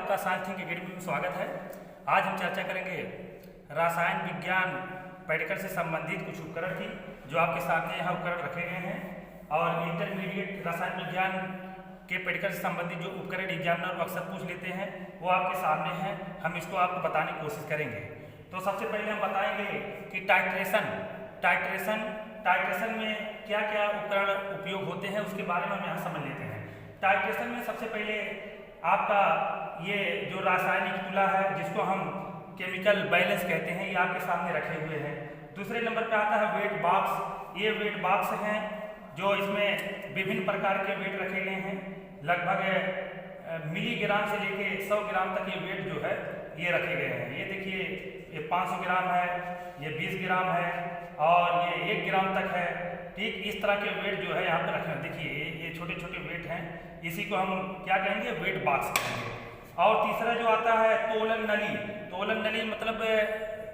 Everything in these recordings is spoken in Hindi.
आपका साइंस थिंक एकेडमी में स्वागत है। आज हम चर्चा करेंगे रसायन विज्ञान पेडिकल से संबंधित कुछ उपकरण की, जो आपके सामने यहाँ उपकरण रखे गए हैं। और इंटरमीडिएट रसायन विज्ञान के पेडिकल से संबंधित जो उपकरण एग्जामिनर अक्सर पूछ लेते हैं वो आपके सामने हैं। हम इसको आपको बताने की कोशिश करेंगे। तो सबसे पहले हम बताएंगे कि टाइट्रेशन में क्या क्या उपकरण उपयोग होते हैं, उसके बारे में हम यहाँ समझ लेते हैं। टाइट्रेशन में सबसे पहले आपका ये जो रासायनिक तुला है, जिसको हम केमिकल बैलेंस कहते हैं, ये आपके सामने रखे हुए हैं। दूसरे नंबर पे आता है वेट बॉक्स। ये वेट बॉक्स हैं जो इसमें विभिन्न प्रकार के वेट रखे गए हैं। लगभग मिलीग्राम से लेके 100 ग्राम तक ये वेट जो है ये रखे गए हैं। ये देखिए, ये 500 ग्राम है, ये 20 ग्राम है और ये 1 ग्राम तक है। ठीक इस तरह के वेट जो है यहाँ पे रखे हैं। देखिए ये छोटे छोटे वेट हैं, इसी को हम क्या कहेंगे, वेट बॉक्स कहेंगे। और तीसरा जो आता है तोलन नली मतलब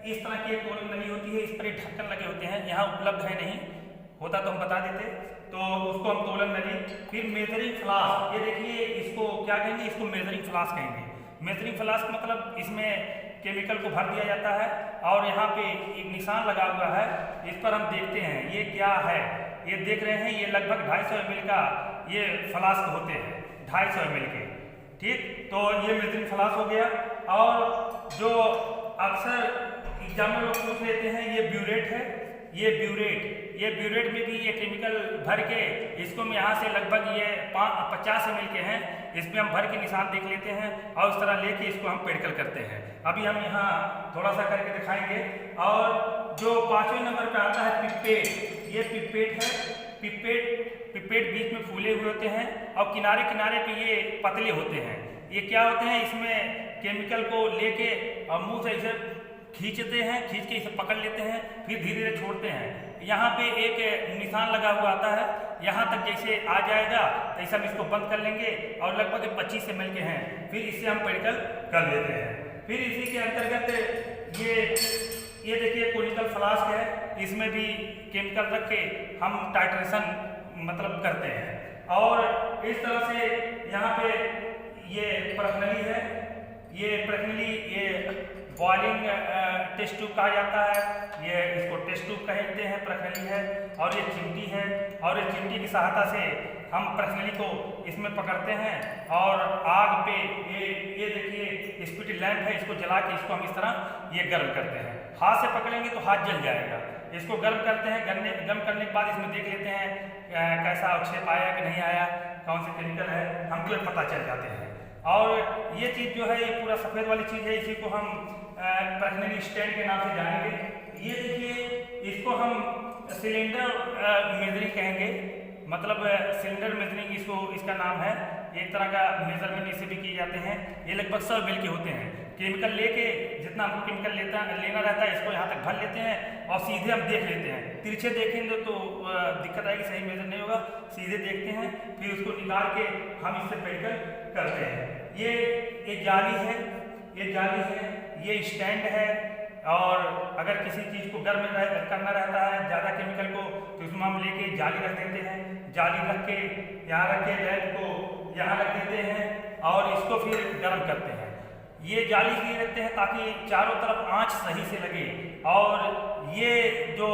इस तरह की एक तोलन नली होती है, इस पर ढक्कन लगे होते हैं। यहाँ उपलब्ध है, नहीं होता तो हम बता देते, तो उसको हम तोलन नली। फिर मेजरिंग फ्लास्क, ये देखिए इसको क्या कहेंगे, इसको मेजरिंग फ्लास्क कहेंगे। मेजरिंग फ्लास्क मतलब इसमें केमिकल को भर दिया जाता है और यहाँ पे एक निशान लगा हुआ है, इस पर हम देखते हैं ये क्या है। ये देख रहे हैं, ये लगभग 250 ml का ये फ्लास्क होते हैं, 250 ml के। ठीक, तो ये मेजरिंग फ्लास्क हो गया। और जो अक्सर एग्जाम में लोग पूछ लेते हैं, ये ब्यूरेट है। ये ब्यूरेट में भी ये केमिकल भर के, इसको हम यहाँ से लगभग ये 50 ml के हैं, इसमें हम भर के निशान देख लेते हैं और उस तरह लेके इसको हम पेडिकल करते हैं। अभी हम यहाँ थोड़ा सा करके दिखाएंगे। और जो 5वें नंबर पे आता है पिपेट। ये पिपेट है। पिपेट बीच में फूले हुए होते हैं और किनारे किनारे पे ये पतले होते हैं। ये क्या होते हैं, इसमें केमिकल को लेके और मुँह से इसे खींचते हैं, खींच के इसे पकड़ लेते हैं, फिर धीरे धीरे छोड़ते हैं। यहाँ पे एक निशान लगा हुआ आता है, यहाँ तक जैसे आ जाएगा तो ऐसे हम इसको बंद कर लेंगे और लगभग 25 ml के हैं, फिर इससे हम पेडिकल कर लेते हैं। फिर इसी के अंतर्गत ये देखिए कोनिकल फ्लास्क है, इसमें भी केमिकल रख के हम टाइट्रेशन मतलब करते हैं। और इस तरह से यहाँ पे ये प्रश्नली है। ये बॉइलिंग टेस्ट ट्यूब कहा जाता है, ये इसको टेस्ट ट्यूब कहते हैं, प्रश्नली है। और ये चिमटी है, और ये चिमटी की सहायता से हम प्रश्नली को इसमें पकड़ते हैं और आग पे ये देखिए स्पिरिट लैंप है, इसको जला के इसको हम इस तरह ये गर्म करते हैं। हाथ से पकड़ेंगे तो हाथ जल जाएगा। इसको गर्म करते हैं, गर्म करने के बाद इसमें देख लेते हैं कैसा अवक्षेप आया कि नहीं आया, कौन से केमिकल है, हमको ये पता चल जाते हैं। और ये चीज़ जो है, ये पूरा सफ़ेद वाली चीज़ है, इसी को हम प्रश्नली स्टैंड के नाम से जानेंगे। ये देखिए, इसको हम सिलेंडर मेजरिंग कहेंगे, मतलब सिलेंडर मेजरिंग इसका नाम है। एक तरह का मेजरमेंट इससे भी किए जाते हैं। ये लगभग 100 ml के होते हैं। केमिकल लेके जितना हमको केमिकल लेना रहता है, इसको यहाँ तक भर लेते हैं और सीधे हम देख लेते हैं। तिरछे देखेंगे तो दिक्कत आएगी, सही मेजर नहीं होगा। सीधे देखते हैं, फिर उसको निकाल के हम इससे पेडिकल करते हैं। ये जाली है, ये स्टैंड है। और अगर किसी चीज़ को गर्म करना रहता है, ज़्यादा केमिकल को, तो उसमें हम लेके जाली रख देते हैं। जाली रख के यहाँ रख के लैंप को यहाँ रख देते हैं और इसको फिर गर्म करते हैं। ये जाली इसलिए रखते हैं ताकि चारों तरफ आँच सही से लगे। और ये जो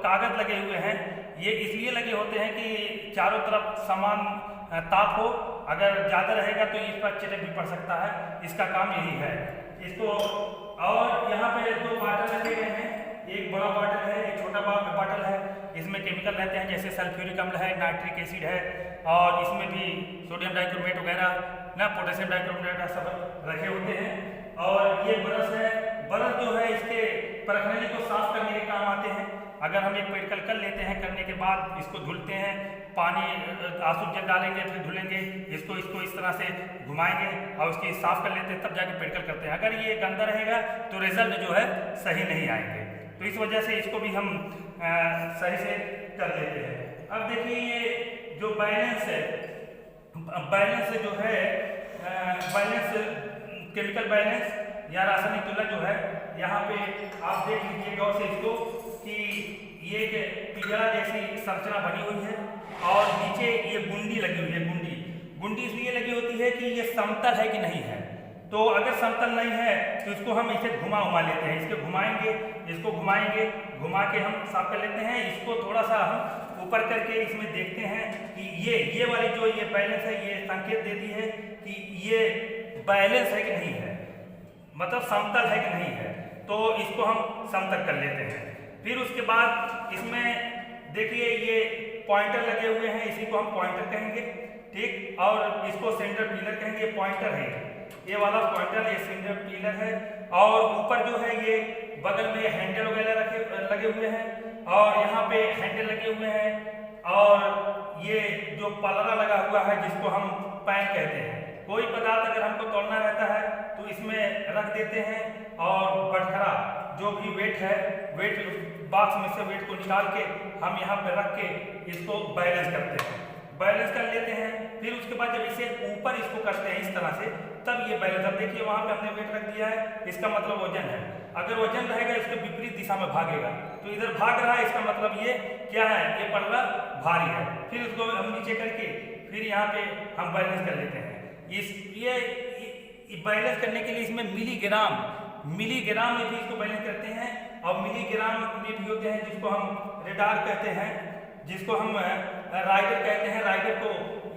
कागज़ लगे हुए हैं, ये इसलिए लगे होते हैं कि चारों तरफ समान ताप हो। अगर ज़्यादा रहेगा तो इस पर चिटक भी पड़ सकता है, इसका काम यही है। इसको और यहाँ पे 2 बॉटल रखे गए हैं, एक बड़ा बॉटल है, एक छोटा बॉटल है। इसमें केमिकल रहते हैं, जैसे सल्फ्यूरिक अम्ल है, नाइट्रिक एसिड है, और इसमें भी सोडियम डाइक्रोमेट वगैरह ना, पोटेशियम डाइक्रोमेट सब रखे होते हैं। और ये ब्रश है। ब्रश जो है इसके प्रश्नली को साफ करने के काम आते हैं। अगर हम एक पेडिकल कर लेते हैं, करने के बाद इसको धुलते हैं, पानी आंसू जल डालेंगे, फिर धुलेंगे, इसको इस तरह से घुमाएंगे और उसकी साफ कर लेते हैं, तब जाके पेडिकल करते हैं। अगर ये गंदा रहेगा तो रिजल्ट जो है सही नहीं आएंगे, तो इस वजह से इसको भी हम सही से कर लेते हैं। अब देखिए, ये जो बैलेंस जो है केमिकल बैलेंस या रासायनिक तुलना जो है, यहाँ पे आप देख लीजिए गौर से इसको कि ये पिंजरा जैसी संरचना बनी हुई है और नीचे ये गुंडी लगी हुई है। गुंडी इसलिए लगी होती है कि ये समतल है कि नहीं है। तो अगर समतल नहीं है तो इसको हम इसे घुमा लेते हैं, इसको घुमाएंगे, इसको घुमाएंगे, घुमा के हम साफ कर लेते हैं। इसको थोड़ा सा हम ऊपर करके इसमें देखते हैं कि ये वाली जो ये बैलेंस है, ये संकेत देती है कि ये बैलेंस है कि नहीं है, मतलब समतल है कि नहीं है। तो इसको हम समतल कर लेते हैं। फिर उसके बाद इसमें देखिए ये पॉइंटर लगे हुए हैं, इसी को हम पॉइंटर कहेंगे, ठीक। और इसको सेंटर पिलर कहेंगे, पॉइंटर है ये वाला पॉइंटर, ये सेंटर पिलर है। और ऊपर जो है ये बगल में हैंडल वगैरह लगे हुए हैं और यहाँ पे हैंडल लगे हुए हैं और ये जो पलड़ा लगा हुआ है जिसको हम पैन कहते हैं। कोई पदार्थ अगर हमको तोड़ना रहता है तो इसमें रख देते हैं और बटखरा जो भी वेट है, वेट बॉक्स में से वेट को निकाल के हम यहाँ पे रख के इसको बैलेंस करते हैं, बैलेंस कर लेते हैं। फिर उसके बाद जब इसे ऊपर इसको करते हैं इस तरह से, तब ये बैलेंस। अब देखिए वहाँ पे हमने वेट रख दिया है, इसका मतलब वजन है। अगर वजन रहेगा इसके विपरीत दिशा में भागेगा, तो इधर भाग रहा है, इसका मतलब ये क्या है, ये पल्ला भारी है। फिर उसको हम नीचे करके फिर यहाँ पे हम बैलेंस कर लेते हैं। ये बैलेंस करने के लिए इसमें मिलीग्राम में भी इसको बैलेंस करते हैं और मिलीग्राम में भी होते हैं जिसको हम रेडार कहते हैं, जिसको हम राइडर कहते हैं। राइडर को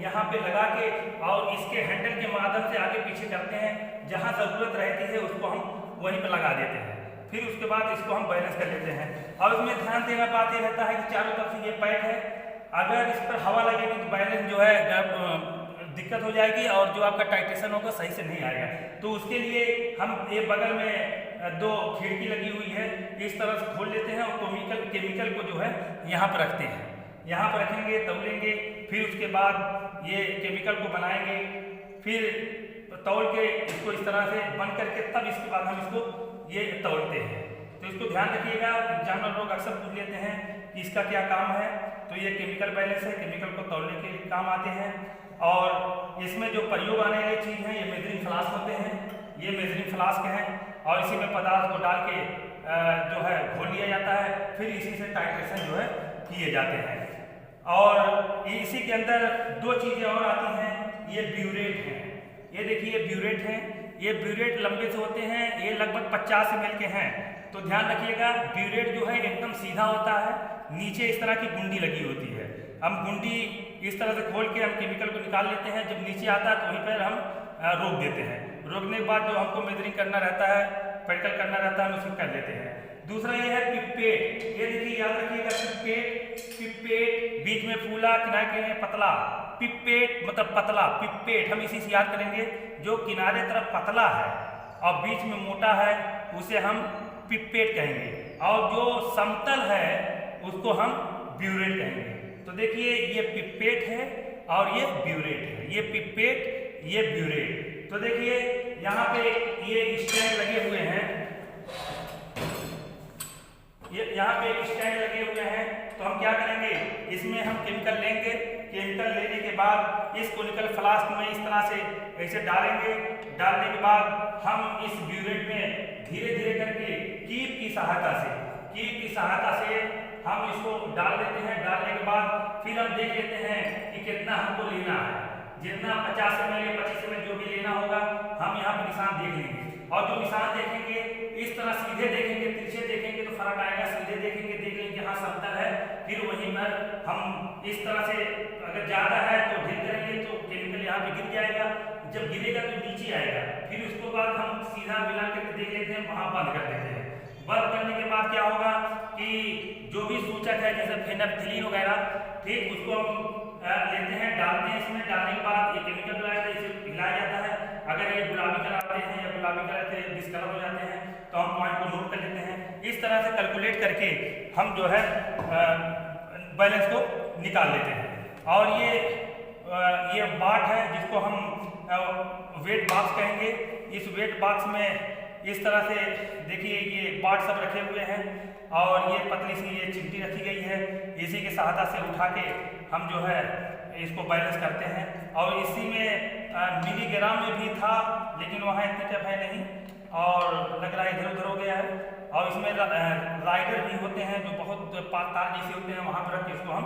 यहाँ पे लगा के और इसके हैंडल के माध्यम से आगे पीछे करते हैं, जहाँ ज़रूरत रहती है उसको हम वहीं पे लगा देते हैं। फिर उसके बाद इसको हम बैलेंस कर लेते हैं। और इसमें ध्यान देना बात ये रहता है कि चारों तरफ से ये पैड है, अगर इस पर हवा लगेगी तो बैलेंस जो है दिक्कत हो जाएगी और जो आपका टाइटेशन होगा सही से नहीं आएगा। तो उसके लिए हम ये बगल में 2 खिड़की लगी हुई है, इस तरह से खोल लेते हैं और केमिकल को जो है यहाँ पर रखते हैं, यहाँ पर रखेंगे, तौलेंगे। फिर उसके बाद ये केमिकल को बनाएंगे, फिर तौल के इसको इस तरह से बंद करके तब इसके बाद हम इसको ये तौलते हैं। तो इसको ध्यान रखिएगा, एग्जामिनर लोग अक्सर पूछ लेते हैं कि इसका क्या काम है। तो ये केमिकल बैलेंस है, केमिकल को तौलने के काम आते हैं। और इसमें जो प्रयोग आने वाली चीज़ है ये मेजरिंग फ्लास्क होते हैं, ये मेजरिंग फ्लास्क हैं और इसी में पदार्थ को डाल के जो है घोल लिया जाता है, फिर इसी से टाइट्रेशन जो है किए जाते हैं। और इसी के अंदर 2 चीज़ें और आती हैं, ये ब्यूरेट हैं, ये देखिए ब्यूरेट हैं। ये ब्यूरेट लंबे से होते हैं, ये लगभग 50 ml के हैं। तो ध्यान रखिएगा, ब्यूरेट जो है एकदम सीधा होता है, नीचे इस तरह की गुंडी लगी होती है। हम गुंडी इस तरह से खोल के हम केमिकल को निकाल लेते हैं, जब नीचे आता है तो वहीं पर हम रोक देते हैं। रोकने के बाद जो हमको मेजरिंग करना रहता है, प्रैक्टिकल करना रहता है, हम उसको कर लेते हैं। दूसरा ये है पिपेट, ये देखिए याद रखिएगा, पिपेट बीच में फूला, किनारे में पतला, पिपेट मतलब पतला, पिपेट हम इसी से याद करेंगे। जो किनारे तरफ पतला है और बीच में मोटा है उसे हम पिपेट कहेंगे, और जो समतल है उसको हम ब्यूरेट कहेंगे। तो देखिए ये पिपेट है और ये ब्यूरेट है, ये पिपेट ये ब्यूरेट। तो देखिए यहाँ पे ये स्टैंड लगे हुए हैं, ये यहाँ पे स्टैंड लगे हुए हैं। तो हम क्या करेंगे, इसमें हम केमिकल लेंगे, केमिकल लेने के बाद इस कोनिकल फ्लास्क में इस तरह से ऐसे डालेंगे। डालने के बाद हम इस ब्यूरेट में धीरे धीरे करके कीप की सहायता से हम इसको डाल देते हैं। डालने के बाद फिर हम देख लेते हैं कि कितना हमको लेना है, जितना 50 ml या 25 ml जो भी लेना होगा हम यहाँ पर निशान देख लेंगे। और जो निशान देखेंगे इस तरह सीधे देखेंगे, तिरछे देखेंगे तो फर्क आएगा, सीधे देखेंगे देख लेंगे हाँ समतल है, फिर वहीं पर हम इस तरह से अगर ज़्यादा है तो ढील करेंगे तो केमिकल यहाँ पे गिर जाएगा, जब गिरेगा तो नीचे आएगा। फिर उसके बाद हम सीधा मिला करके देख लेते हैं, वहाँ बंद कर देते हैं। बंद करने के बाद क्या होगा कि जो भी सूचक है जैसे फेनोल्फथालीन वगैरह, ठीक, उसको हम लेते हैं, डालते हैं। इसमें डालने के बाद ये केमिकल जो है इसे मिलाया जाता है। अगर ये गुलाबी कलर आते हैं या गुलाबी कलर से डिस्कलर हो जाते हैं तो हम पॉइंट को नोट कर लेते हैं। इस तरह से कैलकुलेट करके हम जो है बैलेंस को निकाल लेते हैं। और ये बाट है जिसको हम वेट बॉक्स कहेंगे। इस वेट बॉक्स में इस तरह से देखिए ये बाट सब रखे हुए हैं और ये पतली सी ये चिमटी रखी गई है, इसी की सहायता से उठा के हम जो है इसको बैलेंस करते हैं। और इसी में मिलीग्राम में भी था लेकिन वहाँ इतनी टफ है नहीं और लग रहा है इधर उधर हो गया है। और इसमें राइडर भी होते हैं जो बहुत तार जैसे होते हैं, वहाँ पर रख के इसको हम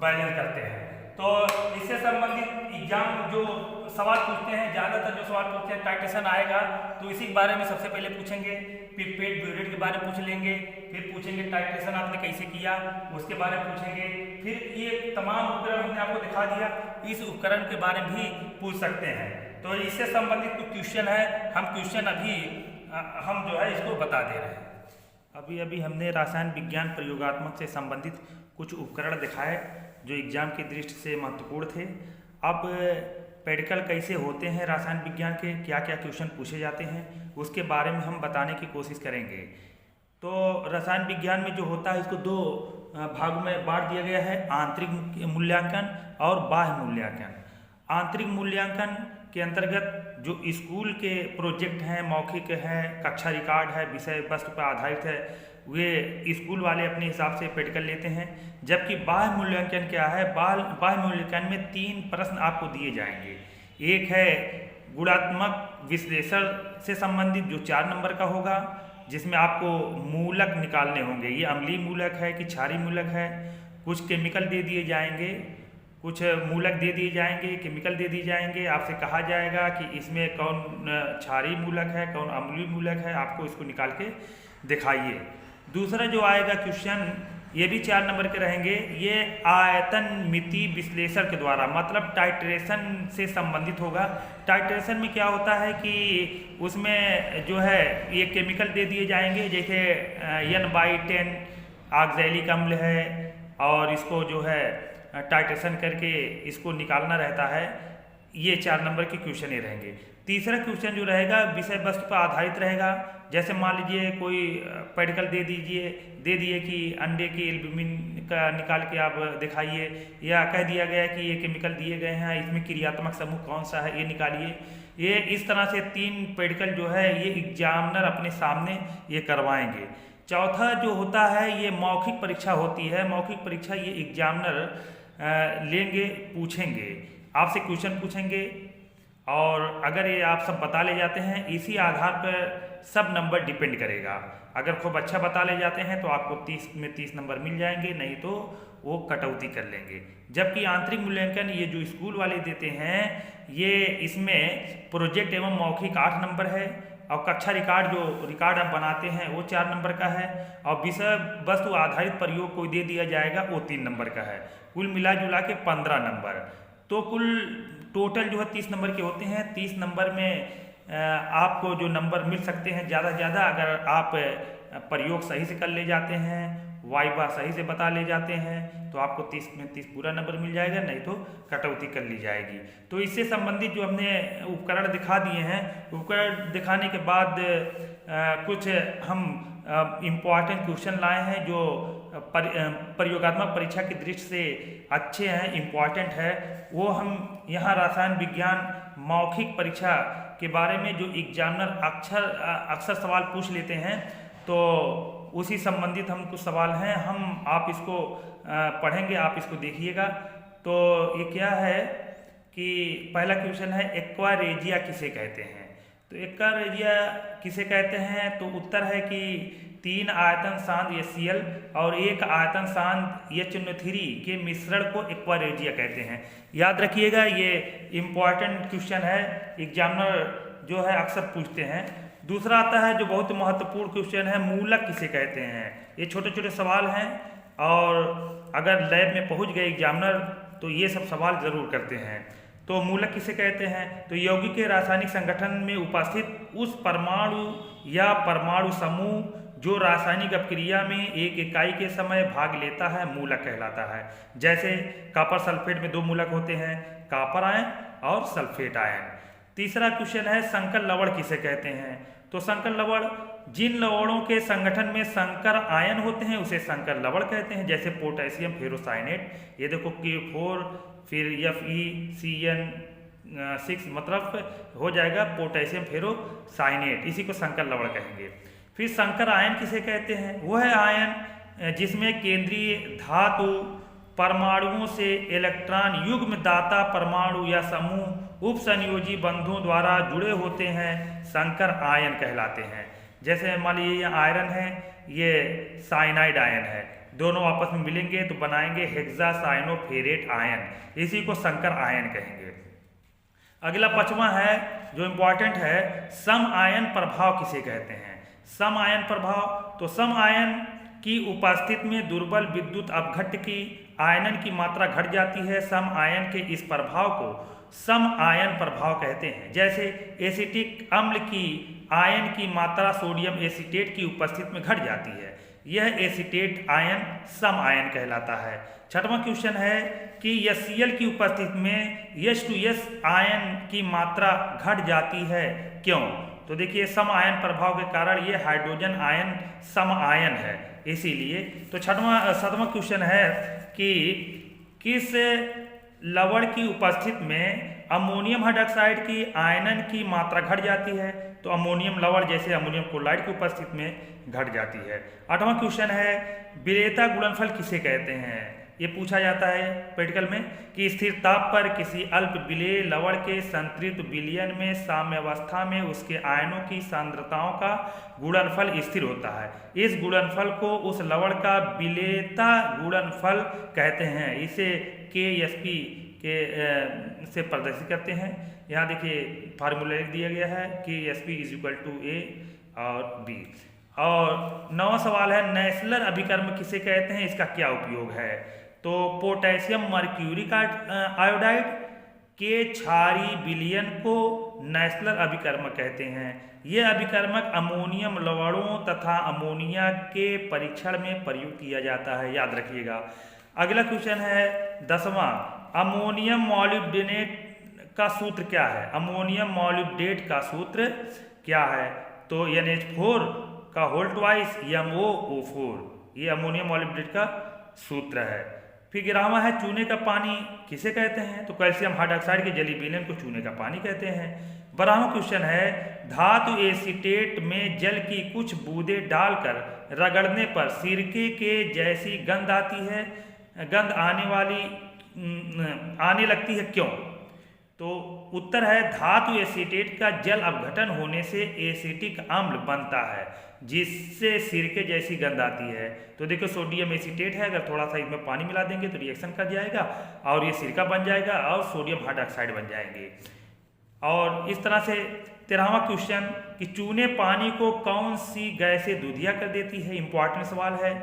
बैलेंस करते हैं। तो इससे संबंधित एग्जाम जो सवाल पूछते हैं, ज़्यादातर जो सवाल पूछते हैं टाइट्रेशन आएगा, तो इसी के बारे में सबसे पहले पूछेंगे, फिर पेट ब्यूरेट के बारे में पूछ लेंगे, फिर पूछेंगे टाइट्रेशन आपने कैसे किया उसके बारे में पूछेंगे, फिर ये तमाम उपकरण हमने आपको दिखा दिया, इस उपकरण के बारे में भी पूछ सकते हैं। तो इससे संबंधित कुछ क्वेश्चन है, हम क्वेश्चन अभी हम जो है इसको बता दे रहे हैं। अभी हमने रसायन विज्ञान प्रयोगात्मक से संबंधित कुछ उपकरण दिखाए जो एग्जाम की दृष्टि से महत्वपूर्ण थे। अब प्रैक्टिकल कैसे होते हैं रसायन विज्ञान के, क्या क्या क्वेश्चन पूछे जाते हैं, उसके बारे में हम बताने की कोशिश करेंगे। तो रसायन विज्ञान में जो होता है इसको दो भागों में बांट दिया गया है, आंतरिक मूल्यांकन और बाह्य मूल्यांकन। आंतरिक मूल्यांकन के अंतर्गत जो स्कूल के प्रोजेक्ट हैं, मौखिक हैं, कक्षा रिकॉर्ड है, विषय वस्तु पर आधारित है, वे स्कूल वाले अपने हिसाब से प्रैक्टिकल लेते हैं। जबकि बाह्य मूल्यांकन क्या है, बाह्य मूल्यांकन में 3 प्रश्न आपको दिए जाएंगे। एक है गुणात्मक विश्लेषण से संबंधित जो 4 नंबर का होगा, जिसमें आपको मूलक निकालने होंगे, ये अम्लीय मूलक है कि क्षारीय मूलक है। कुछ केमिकल दे दिए जाएंगे, कुछ मूलक दे दिए जाएंगे, केमिकल दे दिए जाएंगे। आपसे कहा जाएगा कि इसमें कौन क्षारीय मूलक है, कौन अम्लीय मूलक है, आपको इसको निकाल के दिखाइए। दूसरा जो आएगा क्वेश्चन, ये भी 4 नंबर के रहेंगे, ये आयतन मिति विश्लेषण के द्वारा, मतलब टाइट्रेशन से संबंधित होगा। टाइट्रेशन में क्या होता है कि उसमें जो है ये केमिकल दे दिए जाएंगे, जैसे N/10 ऑक्सैलिक अम्ल है, और इसको जो है टाइट्रेशन करके इसको निकालना रहता है। ये 4 नंबर के क्वेश्चन ही रहेंगे। तीसरा क्वेश्चन जो रहेगा विषय वस्तु पर आधारित रहेगा। जैसे मान लीजिए कोई प्रैक्टिकल दे दिए कि अंडे के एल्ब्यूमिन का निकाल के आप दिखाइए, या कह दिया गया कि ये केमिकल दिए गए हैं, इसमें क्रियात्मक समूह कौन सा है ये निकालिए। ये इस तरह से 3 प्रैक्टिकल जो है ये एग्जामिनर अपने सामने ये करवाएंगे। चौथा जो होता है ये मौखिक परीक्षा होती है। मौखिक परीक्षा ये एग्जामिनर लेंगे, पूछेंगे, आपसे क्वेश्चन पूछेंगे, और अगर ये आप सब बता ले जाते हैं, इसी आधार पर सब नंबर डिपेंड करेगा। अगर खूब अच्छा बता ले जाते हैं तो आपको 30 में 30 नंबर मिल जाएंगे, नहीं तो वो कटौती कर लेंगे। जबकि आंतरिक मूल्यांकन ये जो स्कूल वाले देते हैं, ये इसमें प्रोजेक्ट एवं मौखिक 8 नंबर है, और कक्षा रिकॉर्ड जो रिकॉर्ड आप बनाते हैं वो 4 नंबर का है, और विषय वस्तु आधारित प्रयोग को दे दिया जाएगा वो 3 नंबर का है। कुल मिला जुला के 15 नंबर। तो कुल टोटल जो है 30 नंबर के होते हैं। 30 नंबर में आपको जो नंबर मिल सकते हैं ज़्यादा से ज़्यादा, अगर आप प्रयोग सही से कर ले जाते हैं, वाइवा सही से बता ले जाते हैं, तो आपको 30 में 30 पूरा नंबर मिल जाएगा, नहीं तो कटौती कर ली जाएगी। तो इससे संबंधित जो हमने उपकरण दिखा दिए हैं, उपकरण दिखाने के बाद कुछ हम इम्पॉर्टेंट क्वेश्चन लाए हैं जो प्रयोगात्मक परीक्षा की दृष्टि से अच्छे हैं, इम्पॉर्टेंट है। वो हम यहाँ रसायन विज्ञान मौखिक परीक्षा के बारे में जो एग्जामिनर अक्सर सवाल पूछ लेते हैं, तो उसी संबंधित हम कुछ सवाल हैं, हम आप इसको पढ़ेंगे, आप इसको देखिएगा। तो ये क्या है कि पहला क्वेश्चन है एक्वारेजिया किसे कहते हैं। तो एक्वारेजिया किसे कहते हैं, तो उत्तर है कि 3 आयतन सांद्र HCl और 1 आयतन सांद्र H3 के मिश्रण को एक्वारेजिया कहते हैं। याद रखिएगा, ये इम्पॉर्टेंट क्वेश्चन है, एग्जामिनर जो है अक्सर पूछते हैं। दूसरा आता है जो बहुत महत्वपूर्ण क्वेश्चन है, मूलक किसे कहते हैं। ये छोटे छोटे सवाल हैं, और अगर लैब में पहुंच गए एग्जामिनर तो ये सब सवाल जरूर करते हैं। तो मूलक किसे कहते हैं, तो यौगिक के रासायनिक संगठन में उपस्थित उस परमाणु या परमाणु समूह जो रासायनिक अपक्रिया में एक इकाई के समय भाग लेता है, मूलक कहलाता है। जैसे कॉपर सल्फेट में 2 मूलक होते हैं, कॉपर आयन और सल्फेट आयन। तीसरा क्वेश्चन है संकर लवण किसे कहते हैं। तो संकर लवण जिन लवणों के संगठन में संकर आयन होते हैं उसे संकर लवण कहते हैं। जैसे पोटेशियम फेरोसाइनेट, ये देखो K4 फिर FeCN6, मतलब हो जाएगा पोटेशियम फेरोसाइनेट, इसी को संकर लवण कहेंगे। फिर संकर आयन किसे कहते हैं, वो है आयन जिसमें केंद्रीय धातु परमाणुओं से इलेक्ट्रॉन युग्म दाता परमाणु या समूह उपसंयोजी बंधों द्वारा जुड़े होते हैं, संकर आयन कहलाते हैं। जैसे मान लीजिए ये आयरन है, ये साइनाइड आयन है, दोनों आपस में मिलेंगे तो बनाएंगे हेक्सासाइनोफेरेट आयन, इसी को संकर आयन कहेंगे। अगला 5वां है जो इम्पॉर्टेंट है, सम आयन प्रभाव किसे कहते हैं? सम आयन प्रभाव, तो सम आयन की उपस्थिति में दुर्बल विद्युत अपघट्ट की आयनन की मात्रा घट जाती है। सम आयन के इस प्रभाव को सम आयन प्रभाव कहते हैं। जैसे एसिटिक अम्ल की आयन की मात्रा सोडियम एसीटेट की उपस्थिति में घट जाती है, यह एसीटेट आयन सम आयन कहलाता है। 6वां क्वेश्चन है कि HCl की उपस्थिति में H2S आयन की मात्रा घट जाती है, क्यों? तो देखिए सम आयन प्रभाव के कारण ये हाइड्रोजन आयन सम आयन है, इसीलिए। तो 7वां क्वेश्चन है कि किस लवण की उपस्थिति में अमोनियम हाइड्रॉक्साइड की आयनन की मात्रा घट जाती है? तो अमोनियम लवण जैसे अमोनियम क्लोराइड की उपस्थिति में घट जाती है। 8वां क्वेश्चन है विलेयता गुणनफल किसे कहते हैं? ये पूछा जाता है प्रैक्टिकल में कि स्थिर ताप पर किसी अल्प विलेय लवण के संतृप्त विलयन में साम्यावस्था में उसके आयनों की सांद्रताओं का गुणनफल स्थिर होता है। इस गुणनफल को उस लवण का विलेयता गुणनफल कहते हैं। इसे KSP के से प्रदर्शित करते हैं। यहाँ देखिए फार्मूला लिख दिया गया है KSP = A और B। और 9वां सवाल है नेस्लर अभिकर्म किसे कहते हैं, इसका क्या उपयोग है? तो पोटेशियम मर्क्यूरिक आयोडाइड के क्षारीय विलयन को नेस्लर अभिकर्म कहते हैं। ये अभिकर्मक अमोनियम लवणों तथा अमोनिया के परीक्षण में प्रयोग किया जाता है, याद रखिएगा। अगला क्वेश्चन है 10वां, अमोनियम मॉलिब्डेनेट का सूत्र क्या है? अमोनियम मॉलिब्डेट का सूत्र क्या है? तो NH4 का होल ट्वाइस MOO4, ये अमोनियम मॉलिब्डेट का सूत्र है। फिर 11वां है चूने का पानी किसे कहते हैं? तो कैल्शियम हाइड्रॉक्साइड के जलीय विलयन को चूने का पानी कहते हैं। 12वां क्वेश्चन है धातु एसीटेट में जल की कुछ बूंदें डालकर रगड़ने पर सिरके के जैसी गंध आती है, गंध आने लगती है, क्यों? तो उत्तर है धातु एसीटेट का जल अपघटन होने से एसिटिक अम्ल बनता है, जिससे सिरके जैसी गंध आती है। तो देखो सोडियम एसीटेट है, अगर थोड़ा सा इसमें पानी मिला देंगे तो रिएक्शन कर जाएगा और ये सिरका बन जाएगा और सोडियम हाइड्रॉक्साइड बन जाएंगे। और इस तरह से 13वां क्वेश्चन कि चूने पानी को कौन सी गैसें दूधिया कर देती है? इंपॉर्टेंट सवाल है,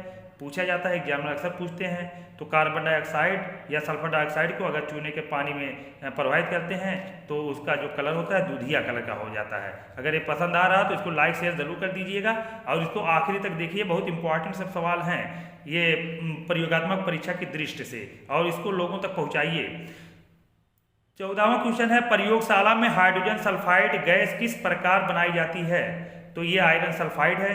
पूछा जाता है, एग्जामिनर अक्सर पूछते हैं। तो कार्बन डाइऑक्साइड या सल्फर डाइऑक्साइड को अगर चूने के पानी में प्रवाहित करते हैं तो उसका जो कलर होता है दूधिया कलर का हो जाता है। अगर ये पसंद आ रहा तो इसको लाइक शेयर जरूर कर दीजिएगा और इसको आखिरी तक देखिए, बहुत इंपॉर्टेंट सब सवाल हैं ये प्रयोगात्मक परीक्षा की दृष्टि से, और इसको लोगों तक पहुँचाइए। 14वां क्वेश्चन है प्रयोगशाला में हाइड्रोजन सल्फाइड गैस किस प्रकार बनाई जाती है? तो ये आयरन सल्फाइड है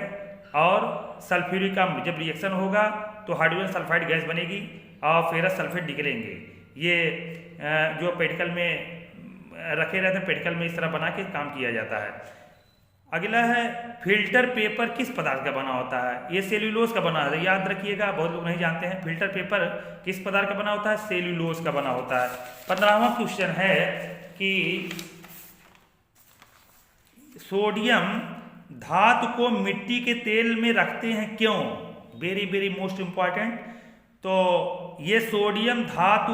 और सल्फ्यूरिक अम्ल जब रिएक्शन होगा तो हाइड्रोजन सल्फाइड गैस बनेगी और फेरस सल्फेट निकलेंगे। ये जो पेडिकल में रखे रहते हैं, पेडिकल में इस तरह बना के काम किया जाता है। अगला है फिल्टर पेपर किस पदार्थ का बना होता है? ये सेल्यूलोज का बना है, याद रखिएगा, बहुत लोग नहीं जानते हैं। फिल्टर पेपर किस पदार्थ का बना होता है? सेल्यूलोज का बना होता है। 15वां क्वेश्चन है कि सोडियम धातु को मिट्टी के तेल में रखते हैं, क्यों? Very very most important. तो ये सोडियम धातु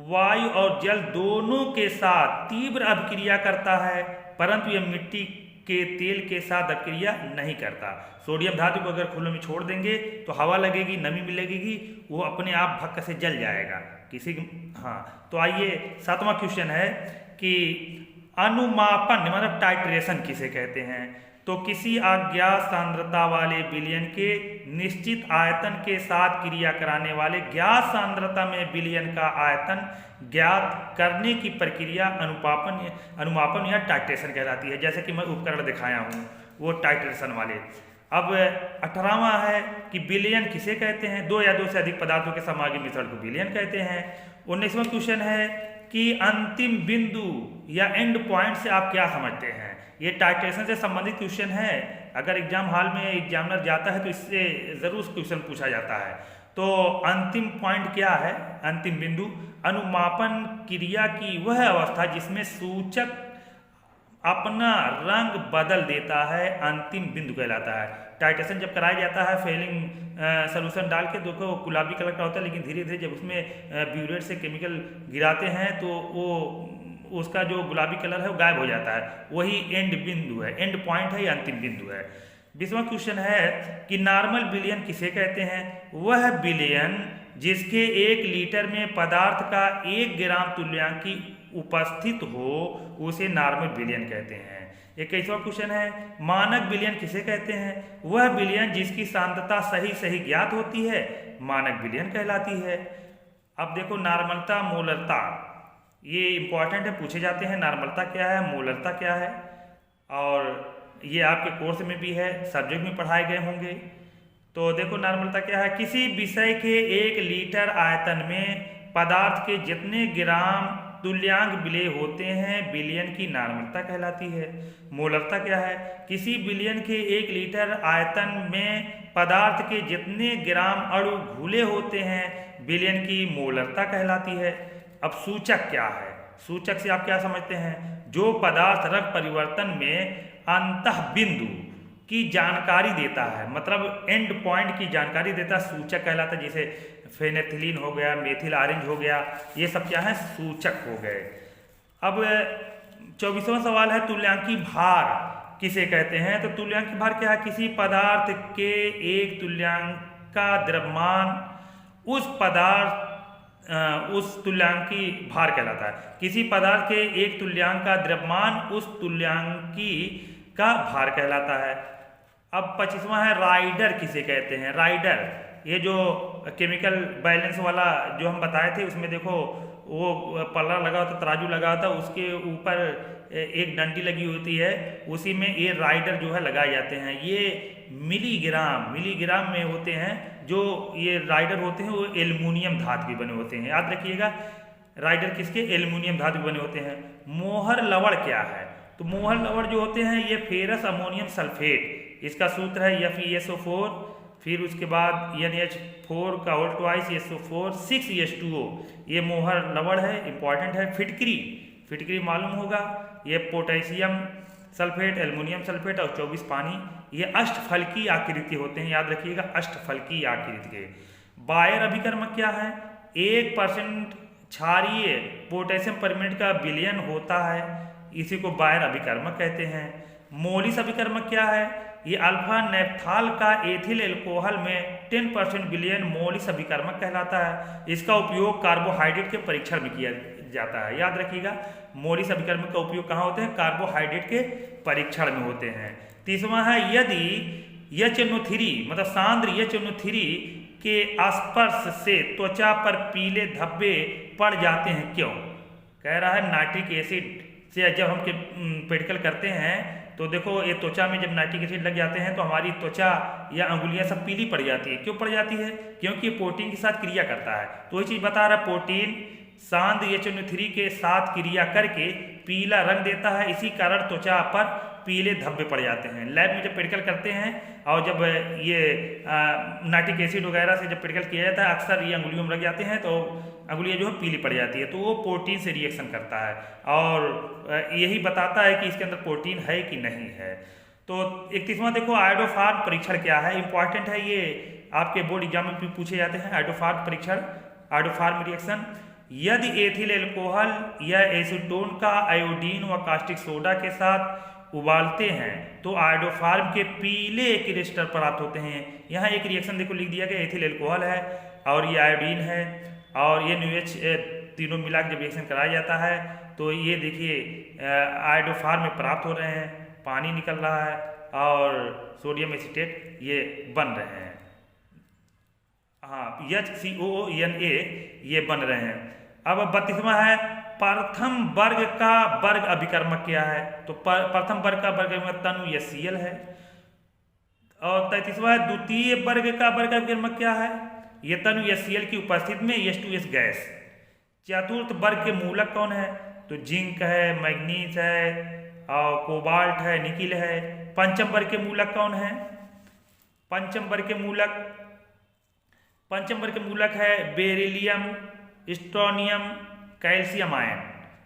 वायु और जल दोनों के साथ तीव्र अभिक्रिया करता है, परंतु यह मिट्टी के तेल के साथ अभिक्रिया नहीं करता। सोडियम धातु को अगर खुले में छोड़ देंगे तो हवा लगेगी, नमी मिलेगी, वो अपने आप भक्क से जल जाएगा किसी। हाँ, तो आइए 7वां क्वेश्चन है कि अनुमापन मतलब टाइट्रेशन किसे कहते हैं? तो किसी अज्ञात सांद्रता वाले विलयन के निश्चित आयतन के साथ क्रिया कराने वाले ज्ञात सांद्रता में विलयन का आयतन ज्ञात करने की प्रक्रिया अनुमापन या टाइट्रेशन कहलाती है। जैसे कि मैं उपकरण दिखाया हूँ वो टाइट्रेशन वाले। अब 18वां है कि विलयन किसे कहते हैं? दो या दो से अधिक पदार्थों के समागम मिश्रण को विलयन कहते हैं। 19वां क्वेश्चन है कि अंतिम बिंदु या एंड पॉइंट से आप क्या समझते हैं? ये टाइट्रेशन से संबंधित क्वेश्चन है, अगर एग्जाम हॉल में एग्जामिनर जाता है तो इससे जरूर क्वेश्चन पूछा जाता है। तो अंतिम पॉइंट क्या है? अंतिम बिंदु अनुमापन क्रिया की वह अवस्था जिसमें सूचक अपना रंग बदल देता है, अंतिम बिंदु कहलाता है। टाइटेशन जब कराया जाता है फेलिंग सोल्यूशन डाल के, देखो गुलाबी कलर का होता है, लेकिन धीरे धीरे जब उसमें ब्यूरेट से केमिकल गिराते हैं तो वो उसका जो गुलाबी कलर है वो गायब हो जाता है। वही एंड बिंदु है, एंड पॉइंट है या अंतिम बिंदु है। 20वां क्वेश्चन है कि नॉर्मल विलयन किसे कहते हैं? वह विलयन जिसके 1 लीटर में पदार्थ का 1 ग्राम तुल्यांकी उपस्थित हो उसे नॉर्मल विलयन कहते हैं। 21वां क्वेश्चन है मानक विलयन किसे कहते हैं? वह विलयन जिसकी सांद्रता सही ज्ञात होती है मानक विलयन कहलाती है। अब देखो नॉर्मलता, मोलरता, ये इंपॉर्टेंट है, पूछे जाते हैं। नॉर्मलता क्या है, मोलरता क्या है, और ये आपके कोर्स में भी है, सब्जेक्ट में पढ़ाए गए होंगे। तो देखो नॉर्मलता क्या है, किसी विषय के 1 लीटर आयतन में पदार्थ के जितने ग्राम तुल्यांक विलेय होते हैं विलयन की नॉर्मलता कहलाती है। मोलरता क्या है, किसी विलयन के 1 लीटर आयतन में पदार्थ के जितने ग्राम अणु घुले होते हैं विलयन की मोलरता कहलाती है। अब सूचक क्या है? सूचक से आप क्या समझते हैं? जो पदार्थ रंग परिवर्तन में अंतः बिंदु की जानकारी देता है, मतलब एंड पॉइंट की जानकारी देता है, सूचक कहलाता है। जैसे फेनेथिलीन हो गया, मेथिल ऑरेंज हो गया, ये सब क्या है? सूचक हो गए। अब 24वां सवाल है तुल्यांकी भार किसे कहते हैं? तो तुल्यांकी भार क्या है? किसी पदार्थ के 1 तुल्यांक का द्रव्यमान उस तुल्यांकी भार कहलाता है। किसी पदार्थ के 1 तुल्यांक का द्रव्यमान उस तुल्यांकी का भार कहलाता है। अब 25वां है राइडर किसे कहते हैं? राइडर, ये जो केमिकल बैलेंस वाला जो हम बताए थे उसमें देखो वो पल्ला लगा होता, तराजू लगा होता, उसके ऊपर एक डंडी लगी होती है, उसी में ये राइडर जो है लगाए जाते हैं। ये मिलीग्राम में होते हैं। जो ये राइडर होते हैं वो एल्युमिनियम धातु के बने होते हैं, याद रखिएगा। राइडर किसके? एल्युमिनियम धातु के बने होते हैं। मोहर लवण क्या है? तो मोहर लवण जो होते हैं ये फेरस अमोनियम सल्फेट, इसका सूत्र है FeSO4, फिर उसके बाद NH4 का होल ट्वाइस SO4 6H2O, ये मोहर लवण है, इंपॉर्टेंट है। फिटकरी मालूम होगा, ये पोटेशियम सल्फेट, एल्युमिनियम सल्फेट और 24 पानी, ये अष्टफलकी आकृति होते हैं, याद रखिएगा, अष्टफलकी आकृति के। बायर अभिकर्मक क्या है? 1% क्षारीय पोटेशियम परमिट का विलयन होता है, इसी को बायर अभिकर्मक कहते हैं। मोलिस अभिकर्मक क्या है? ये अल्फा नेफ्थाल का एथिल एल्कोहल में 10% विलयन मोलिस अभिकर्मक कहलाता है। इसका उपयोग कार्बोहाइड्रेट के परीक्षण में किया जाता है, याद रखिएगा। मोलिस अभिकर्मक का उपयोग कहाँ होते हैं? कार्बोहाइड्रेट के परीक्षण में होते हैं। 30वां है यदि HNO3 मतलब सांद्र HNO3 के स्पर्श से त्वचा पर पीले धब्बे पड़ जाते हैं, क्यों? कह रहा है नाइट्रिक एसिड से जब हम पेडिकल करते हैं तो देखो ये त्वचा में जब नाइट्रिक एसिड लग जाते हैं तो हमारी त्वचा या अंगुलियां सब पीली पड़ जाती है। क्यों पड़ जाती है? क्योंकि ये प्रोटीन के साथ क्रिया करता है। तो ये चीज़ बता रहा है, प्रोटीन सांद्र HNO3 के साथ क्रिया करके पीला रंग देता है, इसी कारण त्वचा पर पीले धब्बे पड़ जाते हैं। लैब में जब पेडिकल करते हैं और जब ये नाइट्रिक एसिड वगैरह से जब पेडिकल किया जाता है अक्सर ये अंगुलियों में लग जाते हैं तो अंगुलियाँ जो है पीली पड़ जाती है, तो वो प्रोटीन से रिएक्शन करता है और यही बताता है कि इसके अंदर प्रोटीन है कि नहीं है। तो 31वां देखो आयोडोफार्म परीक्षण क्या है? इंपॉर्टेंट है, ये आपके बोर्ड एग्जाम में भी पूछे जाते हैं। आयोडोफार्म परीक्षण, आयोडोफार्म रिएक्शन, यदि एथिल एल्कोहल या एसीटोन का आयोडीन व कास्टिक सोडा के साथ उबालते हैं तो आयोडोफार्म के पीले क्रिस्टल प्राप्त होते हैं। यहाँ एक रिएक्शन देखो लिख दिया गया, एथिल एल्कोहल है और ये आयोडीन है और ये NaOH तीनों मिला के जब रिएक्शन कराया जाता है तो ये देखिए आयोडोफार्म में प्राप्त हो रहे हैं, पानी निकल रहा है और सोडियम एसीटेट ये बन रहे हैं। हाँ, HCOONA ये बन रहे हैं। अब 32वां है प्रथम वर्ग का वर्ग अभिकर्मक क्या है? तो प्रथम वर्ग का वर्ग अभिकर्मक तनु HCl है। और 33वां है द्वितीय वर्ग का वर्ग अभिकर्मक क्या है? ये तनु HCl की उपस्थिति में H2S गैस। चतुर्थ वर्ग के मूलक कौन है? तो जिंक है, मैग्नीज है और कोबाल्ट है, निकिल है। पंचम वर्ग के मूलक कौन है? पंचम वर्ग के मूलक है बेरिलियम, स्ट्रोनियम, कैल्शियम आयन।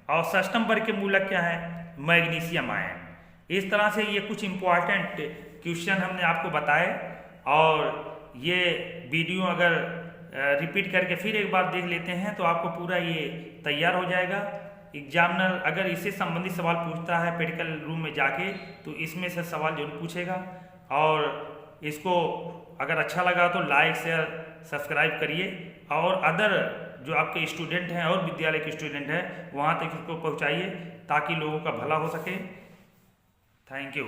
और षष्ठम वर्ग के मूलक क्या है? Magnesium ion. इस तरह से ये कुछ इंपॉर्टेंट क्वेश्चन हमने आपको बताए, और ये वीडियो अगर रिपीट करके फिर एक बार देख लेते हैं तो आपको पूरा ये तैयार हो जाएगा। एग्जामिनर अगर इससे संबंधित सवाल पूछता है मेडिकल रूम में जाके तो इसमें से सवाल जरूर पूछेगा। और इसको अगर अच्छा लगा तो लाइक शेयर सब्सक्राइब करिए, और अदर जो आपके स्टूडेंट हैं और विद्यालय के स्टूडेंट हैं वहाँ तक इसको पहुँचाइए ताकि लोगों का भला हो सके। Thank you.